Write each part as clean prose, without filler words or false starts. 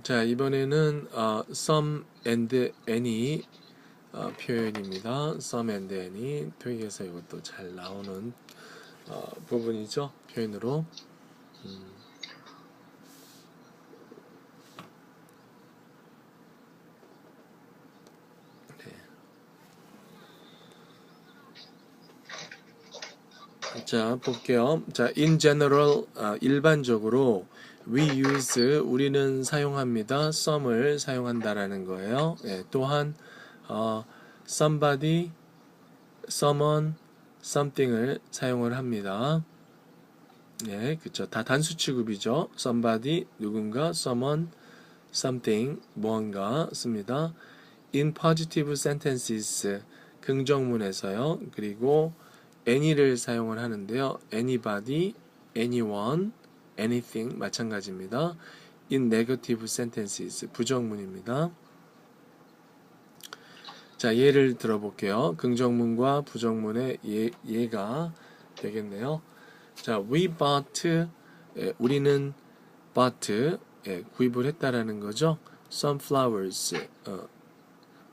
자, 이번에는 some and any 표현입니다. some and any 토익에서 이것도 잘 나오는 부분이죠. 표현으로. 네. 자, 볼게요. 자, in general 일반적으로 we use 우리는 사용합니다. some을 사용한다라는 거예요. 예, 또한 somebody, someone, something을 사용을 합니다. 네, 그쵸. 다 단수 취급이죠. somebody, 누군가, someone, something, 무언가 씁니다. in positive sentences, 긍정문에서요. 그리고 any를 사용을 하는데요. anybody, anyone, anything 마찬가지입니다. in negative sentences, 부정문입니다. 자, 예를 들어볼게요. 긍정문과 부정문의 예가 되겠네요. 자, we bought, 우리는 bought, 구입을 했다라는 거죠. some flowers,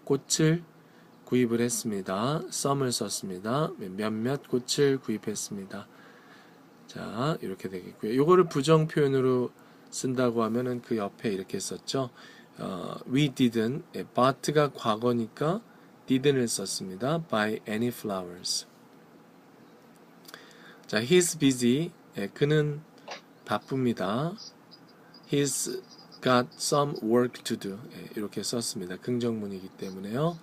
꽃을 구입을 했습니다. some을 썼습니다. 몇몇 꽃을 구입했습니다. 자, 이렇게 되겠고요. 이거를 부정 표현으로 쓴다고 하면은 그 옆에 이렇게 썼죠. we didn't, bought가 과거니까 didn't을 썼습니다. buy any flowers. 자, he's busy. 그는 바쁩니다. He's got some work to do. 이렇게 썼습니다. 긍정문이기 때문에요.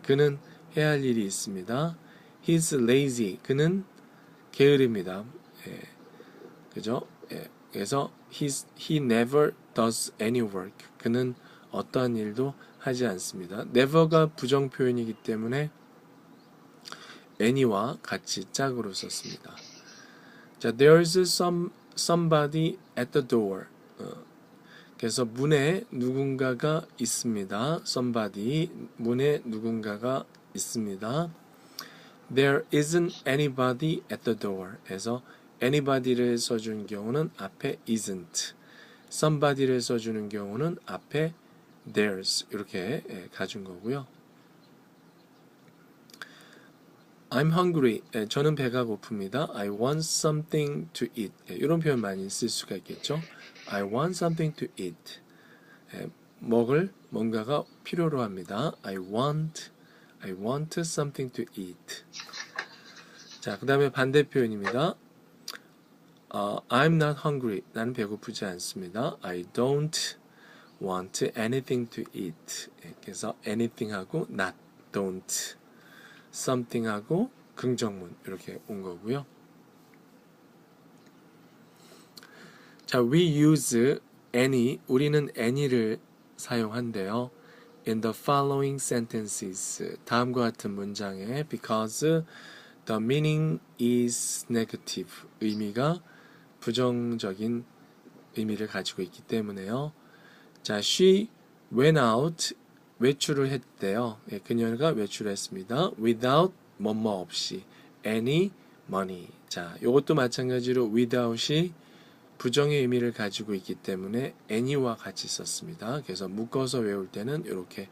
그는 해야 할 일이 있습니다. He's lazy. 그는 게으릅니다. 그죠? 그래서 he never does any work. 그는 어떠한 일도 하지 않습니다. never가 부정 표현이기 때문에 any와 같이 짝으로 썼습니다. 자, there's somebody at the door. 그래서 문에 누군가가 있습니다. somebody, 문에 누군가가 있습니다. There isn't anybody at the door. 그래서 anybody를 써준 경우는 앞에 isn't, somebody를 써주는 경우는 앞에 there's 이렇게 가준 거고요. I'm hungry. 저는 배가 고픕니다. I want something to eat. 이런 표현 많이 쓸 수가 있겠죠. I want something to eat. 먹을 뭔가가 필요로 합니다. I want something to eat. 자, 그 다음에 반대 표현입니다. I'm not hungry. 나는 배고프지 않습니다. I don't want anything to eat. 그래서 anything하고 not, don't, something하고 긍정문 이렇게 온 거고요. 자, we use any, 우리는 any를 사용한대요. In the following sentences, 다음과 같은 문장에 because the meaning is negative, 의미가 부정적인 의미를 가지고 있기 때문에요. 자, she went out, 외출을 했대요. 그녀가 외출을 했습니다. without, 뭐뭐 없이, any money. 자, 이것도 마찬가지로 without이 부정의 의미를 가지고 있기 때문에 any와 같이 썼습니다. 그래서 묶어서 외울 때는 이렇게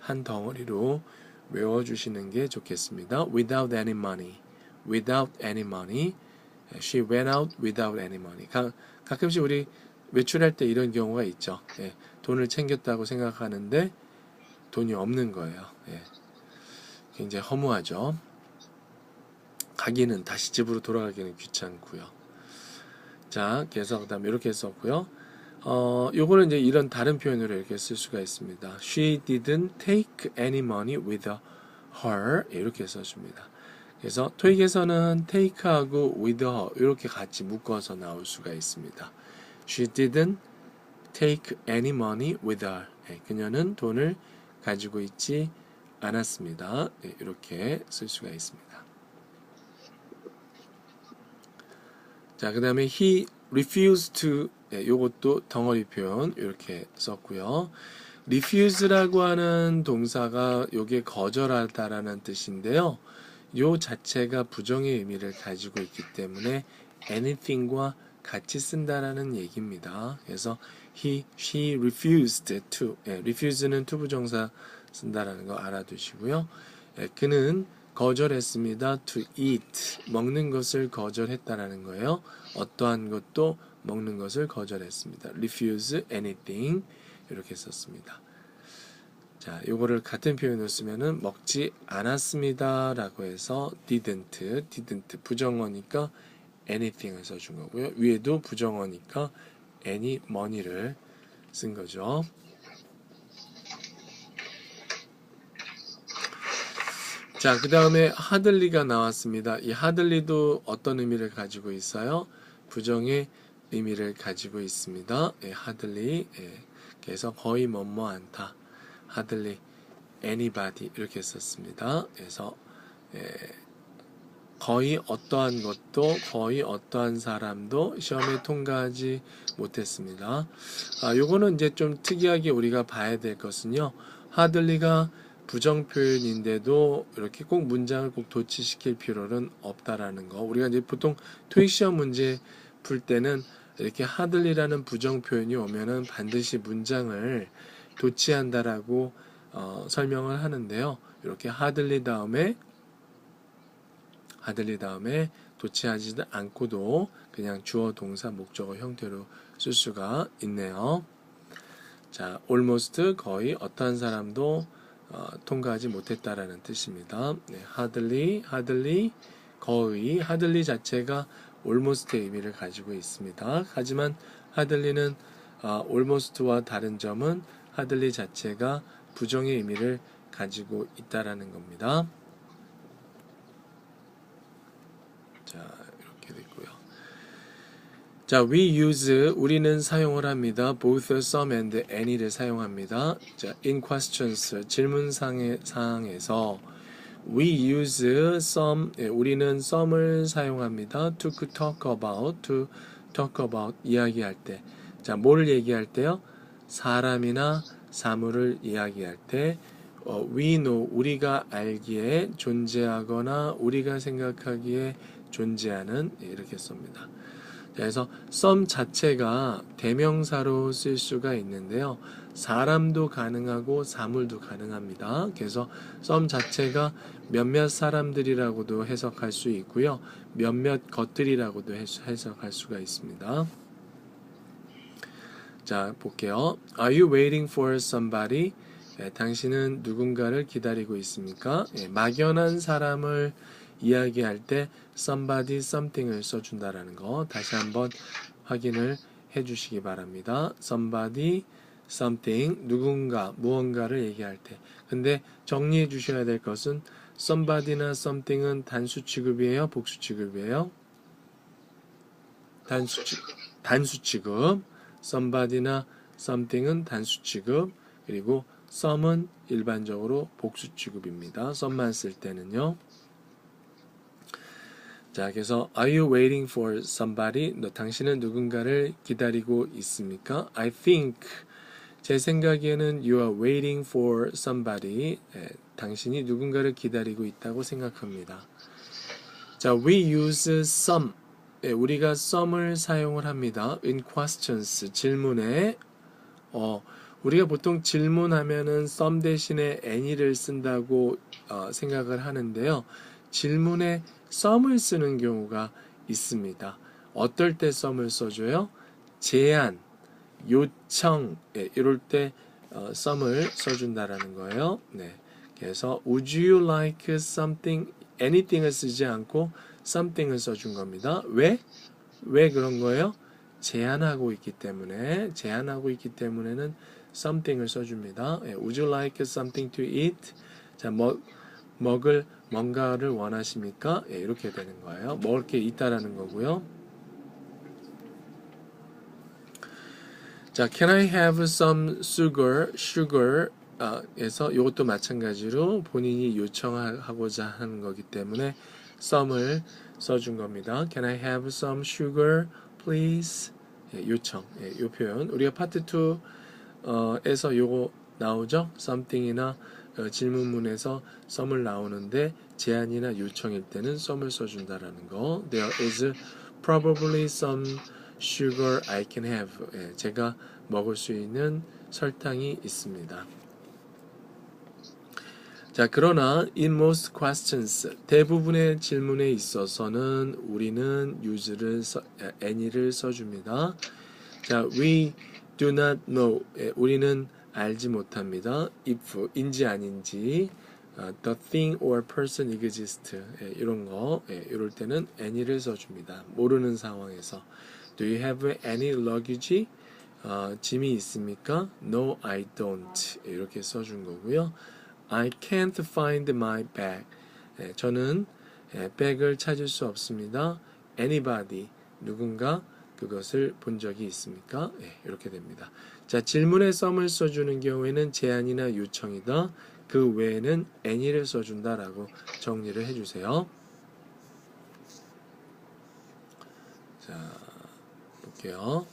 한 덩어리로 외워주시는 게 좋겠습니다. without any money, without any money, she went out without any money. 가끔씩 우리 외출할 때 이런 경우가 있죠. 돈을 챙겼다고 생각하는데 돈이 없는 거예요. 굉장히 허무하죠. 가기는, 다시 집으로 돌아가기는 귀찮고요. 자, 그래서 그 다음에 이렇게 썼고요. 요거는 이제 이런 다른 표현으로 이렇게 쓸 수가 있습니다. She didn't take any money with her. 이렇게 써줍니다. 그래서 토익에서는 take하고 with her 이렇게 같이 묶어서 나올 수가 있습니다. She didn't take any money with her. 그녀는 돈을 가지고 있지 않았습니다. 이렇게 쓸 수가 있습니다. 자, 그 다음에 he refused to, 요것도 덩어리 표현 이렇게 썼고요. refuse라고 하는 동사가 요게 거절하다라는 뜻인데요. 요 자체가 부정의 의미를 가지고 있기 때문에 anything과 같이 쓴다라는 얘기입니다. 그래서 she refused to, refuse는 to 부정사 쓴다라는 거 알아두시고요. 그는 거절했습니다. to eat, 먹는 것을 거절했다라는 거예요. 어떠한 것도 먹는 것을 거절했습니다. refuse anything 이렇게 썼습니다. 자, 요거를 같은 표현으로 쓰면은 먹지 않았습니다 라고 해서 didn't 부정어니까 anything을 써준 거고요. 위에도 부정어니까 any money를 쓴 거죠. 자, 그 다음에 hardly가 나왔습니다. 이 hardly도 어떤 의미를 가지고 있어요? 부정의 의미를 가지고 있습니다. hardly, 그래서 거의 뭐뭐 않다. hardly anybody 이렇게 썼습니다. 그래서 거의 어떠한 것도 거의 어떠한 사람도 시험에 통과하지 못했습니다. 요거는 이제 좀 특이하게 우리가 봐야 될 것은요. hardly가 부정 표현인데도 이렇게 꼭 문장을 꼭 도치시킬 필요는 없다라는 거. 우리가 이제 보통 토익 시험 문제 풀 때는 이렇게 hardly라는 부정 표현이 오면은 반드시 문장을 도치한다라고 설명을 하는데요. 이렇게 hardly 다음에 도치하지 않고도 그냥 주어, 동사, 목적어 형태로 쓸 수가 있네요. 자, almost 거의 어떠한 사람도 통과하지 못했다라는 뜻입니다. 네, hardly 거의 hardly 자체가 almost의 의미를 가지고 있습니다. 하지만 hardly는 almost와 다른 점은 hardly 자체가 부정의 의미를 가지고 있다라는 겁니다. 자, 이렇게 됐고요. 자, 우리는 사용을 합니다. both some and any를 사용합니다. 자, in questions, 질문 사항에서 we use some, 우리는 some을 사용합니다. to talk about, 이야기할 때. 자, 뭘 얘기할 때요? 사람이나 사물을 이야기할 때 we know, 우리가 알기에 존재하거나 우리가 생각하기에 존재하는 이렇게 씁니다. 그래서 some 자체가 대명사로 쓸 수가 있는데요. 사람도 가능하고 사물도 가능합니다. 그래서 some 자체가 몇몇 사람들이라고도 해석할 수 있고요. 몇몇 것들이라고도 해석할 수가 있습니다. 자, 볼게요. Are you waiting for somebody? 당신은 누군가를 기다리고 있습니까? 막연한 사람을 이야기할 때 somebody, something을 써준다라는 거 다시 한번 확인을 해주시기 바랍니다. somebody, something, 누군가, 무언가를 얘기할 때. 근데 정리해 주셔야 될 것은 somebody나 something은 단수 취급이에요? 복수 취급이에요? 단수 취급. somebody나 something은 단수 취급. 그리고 some은 일반적으로 복수 취급입니다. some만 쓸 때는요. 자, 그래서 Are you waiting for somebody? 당신은 누군가를 기다리고 있습니까? I think, 제 생각에는 you are waiting for somebody. 당신이 누군가를 기다리고 있다고 생각합니다. 자, we use some. 우리가 some을 사용을 합니다. in questions, 질문에. 우리가 보통 질문하면은 some 대신에 any를 쓴다고 생각을 하는데요. 질문에 some을 쓰는 경우가 있습니다. 어떨 때 some을 써줘요? 제안, 요청, 이럴 때 some을 써준다라는 거예요. 네, 그래서 would you like something, anything을 쓰지 않고 something을 써준 겁니다. 왜 그런 거예요? 제안하고 있기 때문에는 something을 써줍니다. Would you like something to eat? 자, 먹을 뭔가를 원하십니까? 이렇게 되는 거예요. 먹을 게 있다라는 거고요. 자, can I have some sugar? 에서 이것도 마찬가지로 본인이 요청하고자 하는 거기 때문에 some을 써준 겁니다. Can I have some sugar, please? 요청. 이 표현. 우리가 파트 2에서 요거 나오죠? something이나 질문문에서 some을 나오는데 제안이나 요청일 때는 some을 써준다라는 거. There is probably some sugar I can have. 예, 제가 먹을 수 있는 설탕이 있습니다. 자, 그러나 in most questions 대부분의 질문에 있어서는 우리는 any를 써줍니다. 자, we do not know. 예, 우리는 알지 못합니다. if인지 아닌지, the thing or person exist. 예, 이런 거, 예, 이럴 때는 any를 써줍니다. 모르는 상황에서. Do you have any luggage? 짐이 있습니까? No, I don't. 예, 이렇게 써준 거고요. I can't find my bag. 예, 저는 백을 찾을 수 없습니다. Anybody, 누군가 그것을 본 적이 있습니까? 예, 이렇게 됩니다. 자, 질문에 썸을 써주는 경우에는 제안이나 요청이다. 그 외에는 any를 써준다라고 정리를 해주세요. 자, 볼게요.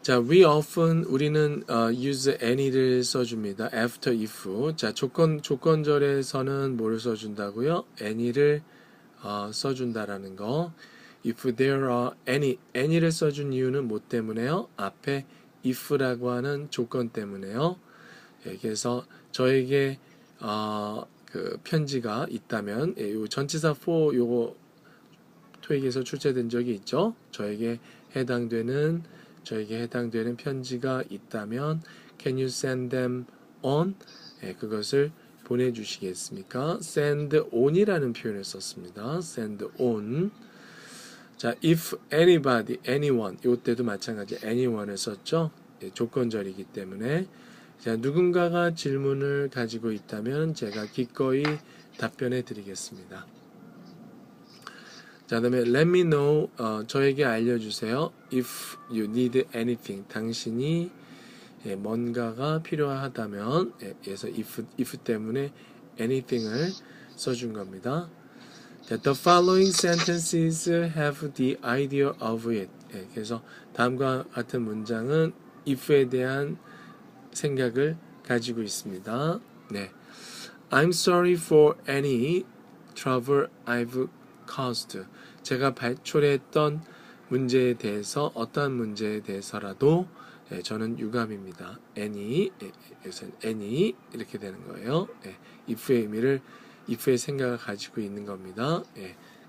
자, 우리는 use any를 써줍니다. after if. 자, 조건절에서는 뭐를 써준다고요? any를 써준다라는 거. if there are any를 써준 이유는 뭐 때문에요? 앞에 if라고 하는 조건 때문에요. 예, 그래서 저에게 그 편지가 있다면, 예, 요 전치사 for 요거 토익에서 출제된 적이 있죠. 저에게 해당되는 편지가 있다면 can you send them on? 예, 그것을 보내주시겠습니까? send on이라는 표현을 썼습니다. send on. 자, if anybody, anyone, 이때도 마찬가지 anyone을 썼죠. 예, 조건절이기 때문에. 자, 누군가가 질문을 가지고 있다면 제가 기꺼이 답변해 드리겠습니다. 자, 다음에 let me know, 저에게 알려주세요. if you need anything, 당신이 뭔가가 필요하다면, 그래서 if 때문에 anything을 써준 겁니다. 자, the following sentences have the idea of it. 그래서 다음과 같은 문장은 if에 대한 생각을 가지고 있습니다. 네. I'm sorry for any trouble I've caused. 제가 초래했던 문제에 대해서 어떠한 문제에 대해서라도 저는 유감입니다. any, any 이렇게 되는 거예요. if의 의미를 if의 생각을 가지고 있는 겁니다.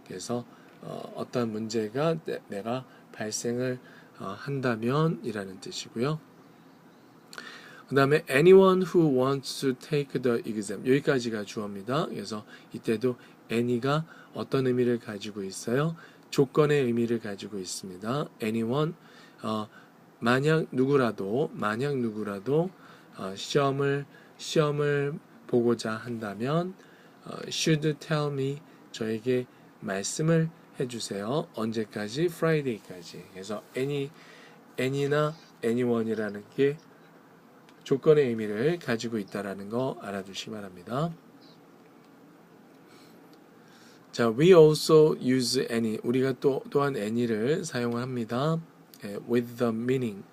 그래서 어떠한 문제가 내가 발생을 한다면 이라는 뜻이고요. 그 다음에 anyone who wants to take the exam 여기까지가 주어입니다. 그래서 이때도 any가 어떤 의미를 가지고 있어요? 조건의 의미를 가지고 있습니다. anyone 만약 누구라도 시험을 보고자 한다면 should tell me 저에게 말씀을 해주세요. 언제까지? Friday까지. 그래서 any나 anyone이라는 게 조건의 의미를 가지고 있다라는 거 알아두시기 바랍니다. 자, we also use any. 우리가 또한 any를 사용합니다. with the meaning.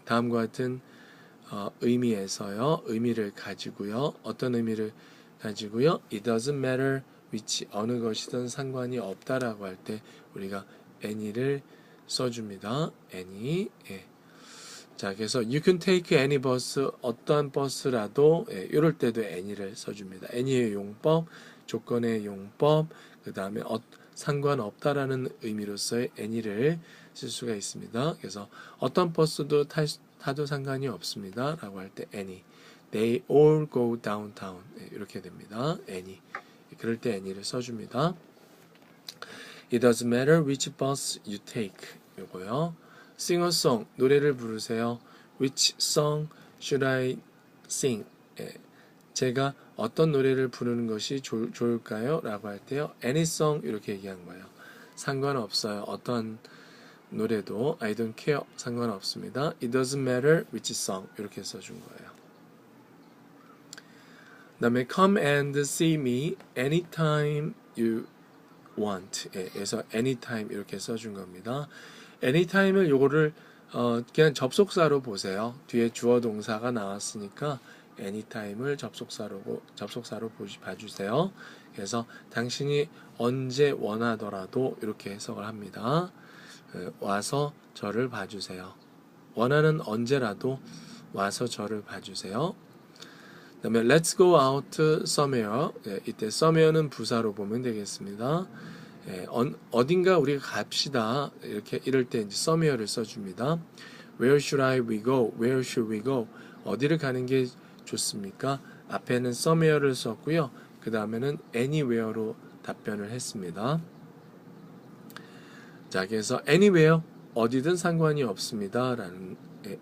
다음과 같은 의미에서요. 의미를 가지고요. 어떤 의미를 가지고요? It doesn't matter which 어느 것이든 상관이 없다라고 할 때 우리가 any를 써줍니다. any. 자, 그래서 you can take any bus 어떠한 버스라도 이럴 때도 any를 써줍니다. any의 용법, 조건의 용법, 그 다음에 상관없다라는 의미로서의 any를 쓸 수가 있습니다. 그래서 어떤 버스도 타도 상관이 없습니다. 라고 할 때 any. They all go downtown. 이렇게 됩니다. any. 그럴 때 any를 써줍니다. It doesn't matter which bus you take. 요거요. Sing a song. 노래를 부르세요. Which song should I sing? 제가 어떤 노래를 부르는 것이 좋을까요? 라고 할 때요. Any song 이렇게 얘기한 거예요. 상관없어요. 어떤 노래도 I don't care. 상관없습니다. It doesn't matter which song 이렇게 써준 거예요. 그 다음에 come and see me anytime you want. 그래서 anytime 이렇게 써준 겁니다. anytime을 요거를 그냥 접속사로 보세요. 뒤에 주어 동사가 나왔으니까 anytime을 접속사로 봐주세요. 그래서 당신이 언제 원하더라도 이렇게 해석을 합니다. 와서 저를 봐주세요. 원하는 언제라도 와서 저를 봐주세요. 그 다음에 let's go out somewhere. 이때 somewhere는 부사로 보면 되겠습니다. 어딘가 우리가 갑시다. 이렇게 이럴 때 이제 somewhere를 써줍니다. Where should we go? Where should we go? 어디를 가는 게 좋습니까? 앞에는 somewhere를 썼고요. 그 다음에는 anywhere로 답변을 했습니다. 자, 그래서 anywhere 어디든 상관이 없습니다. 라는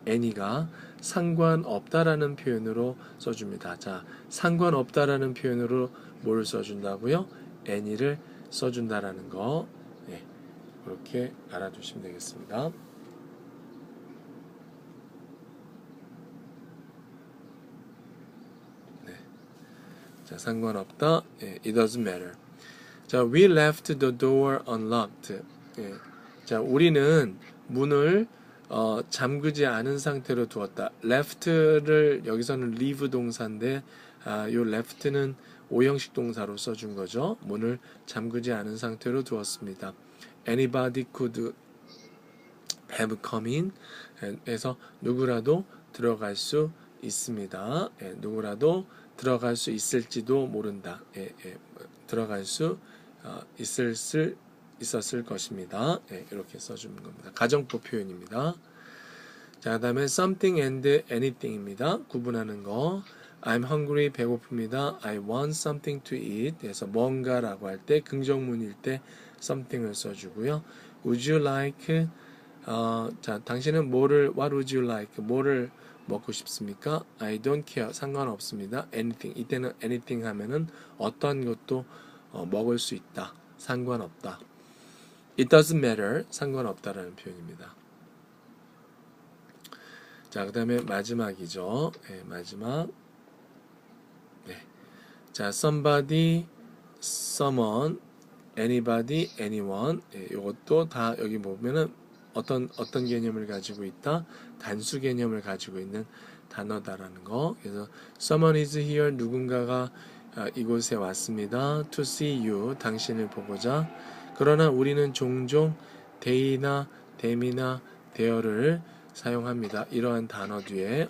any가 상관없다라는 표현으로 써줍니다. 자, 상관없다라는 표현으로 뭘 써준다고요? any를 써준다라는 거 그렇게 알아두시면 되겠습니다. 자, 상관없다. It doesn't matter. 자, we left the door unlocked. 자, 우리는 문을 잠그지 않은 상태로 두었다. left를 여기서는 leave 동사인데 요 left는 오형식 동사로 써준 거죠. 문을 잠그지 않은 상태로 두었습니다. Anybody could have come in. 그래서 누구라도 들어갈 수 있습니다. 누구라도 들어갈 수 있을지도 모른다. 들어갈 수 있었을 것입니다. 이렇게 써주는 겁니다. 가정법 표현입니다. 자, 그 다음에 something and anything입니다. 구분하는 거. I'm hungry, 배고픕니다. I want something to eat. 그래서 뭔가라고 할 때 긍정문일 때 something을 써주고요. Would you like? 자, 당신은 what would you like? 뭐를 먹고 싶습니까? I don't care. 상관없습니다. anything. 이때는 anything 하면은 어떤 것도 먹을 수 있다. 상관없다. It doesn't matter. 상관없다라는 표현입니다. 자, 그 다음에 마지막이죠. 마지막. 자, somebody, someone, anybody, anyone. 이것도 다 여기 보면은 어떤 개념을 가지고 있다? 단수 개념을 가지고 있는 단어다라는 거. 그래서 someone is here. 누군가가 이곳에 왔습니다. To see you. 당신을 보고자. 그러나 우리는 종종 they나 them이나 there를 사용합니다. 이러한 단어 뒤에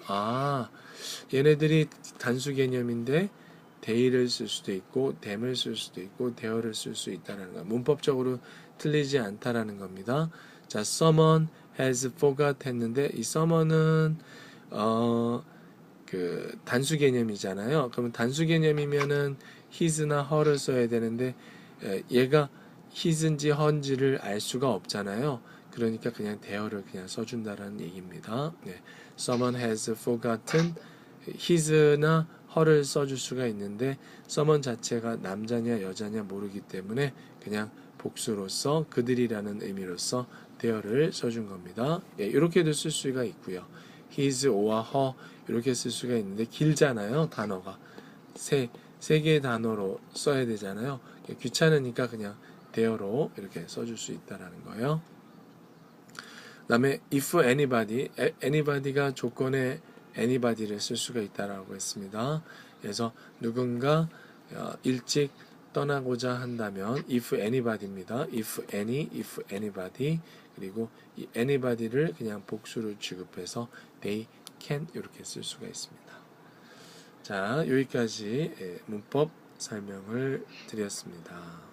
얘네들이 단수 개념인데 they를 쓸 수도 있고 them을 쓸 수도 있고 there를 쓸 수 있다는 거. 문법적으로 틀리지 않다라는 겁니다. 자, someone has forgot 했는데 이 someone은 그 단수 개념이잖아요. 그러면 단수 개념이면은 his나 her를 써야 되는데 얘가 his인지 her인지를 알 수가 없잖아요. 그러니까 그냥 there를 그냥 써준다라는 얘기입니다. Someone has forgotten his나 her를 써줄 수가 있는데 someone 자체가 남자냐 여자냐 모르기 때문에 그냥 복수로서 그들이라는 의미로서 there를 써준 겁니다. 이렇게도 쓸 수가 있고요. his or her 이렇게 쓸 수가 있는데 길잖아요. 단어가 세 개의 단어로 써야 되잖아요. 귀찮으니까 그냥 there로 이렇게 써줄 수 있다라는 거예요. 그 다음에 if anybody가 조건에 anybody를 쓸 수가 있다라고 했습니다. 그래서 누군가 일찍 떠나고자 한다면 if anybody입니다. if anybody 그리고 이 anybody를 그냥 복수로 취급해서 they can 이렇게 쓸 수가 있습니다. 자, 여기까지 문법 설명을 드렸습니다.